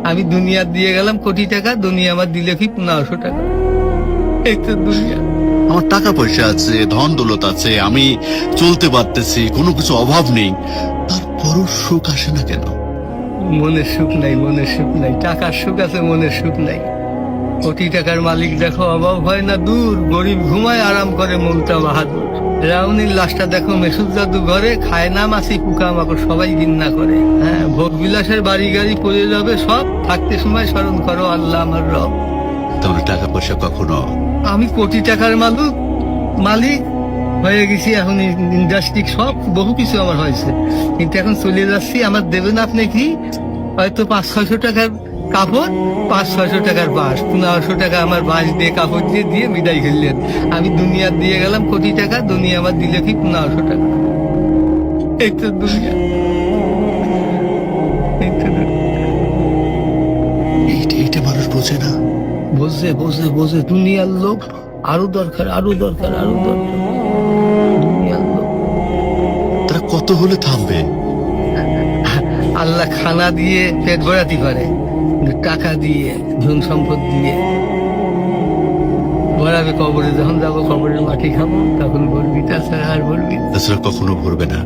আমি দুনিয়া দিয়ে গেলাম কোটি টাকা, দুনিয়া আমার দিলে কি 1500 টাকা। এই তো দুনিয়া। আমার টাকা পয়সা আছে, ধন দৌলত আছে, আমি চলতে পারতেছি, কোনো কিছু অভাব নেই, তারপরও সুখ আসে না কেন? মনের সুখ নাই, মনের সুখ নাই। টাকার সুখ আছে, মনের সুখ নাই। কোটি টাকার মালিক দেখো অভাব হয় না দূর, গরিব ঘুমায় আরাম করে মনটা বাহাদুর। রাউনির লাশটা দেখো মেসুদ দাদু ঘরে, খায় না মাছি পোকা মাকড় সবাই ঘৃণা করে। হ্যাঁ, ভোগ বিলাসের বাড়ি গাড়ি পড়ে যাবে সব, থাকতে সময় স্মরণ করো আল্লাহ আমার রব। তাহলে টাকা পয়সা কখনো? আমি কোটি টাকার মালিক হয়ে গেছি, এখন ইন্ডাস্ট্রি সব বহু কিছু আমার হয়েছে, কিন্তু এখন চলে যাচ্ছি। আমার দেবেন আপনি কি হয়তো 500-600 টাকার কাপড়, 500-600 টাকার বাঁশ, 1500 টাকা আমার বাঁশ দিয়ে কাপড় দিয়ে বিদায় করলেন। আমি দুনিয়া দিয়ে গেলাম কোটি টাকা, দুনিয়া আমার দিলে কি 1500 টাকা। এই তো দুনিয়া, এই তো দুনিয়া। এইটা মানুষ বোঝে না। বোঝে বোঝে বোঝে, দুনিয়ার লোক আরো দরকার, আরো দরকার, আরো দরকার। দুনিয়ার লোক তারা কত হলে থামবে? আল্লাহ খানা দিয়ে পেট ভরাতে পারে, কিন্তু টাকা দিয়ে, ধন সম্পদ দিয়ে ভরাবে কবরে। যখন যাবো কবরের মাটি খাবো, তখন বলবি, তাছাড়া আর বলবি। তাছাড়া কখনো ভরবে না।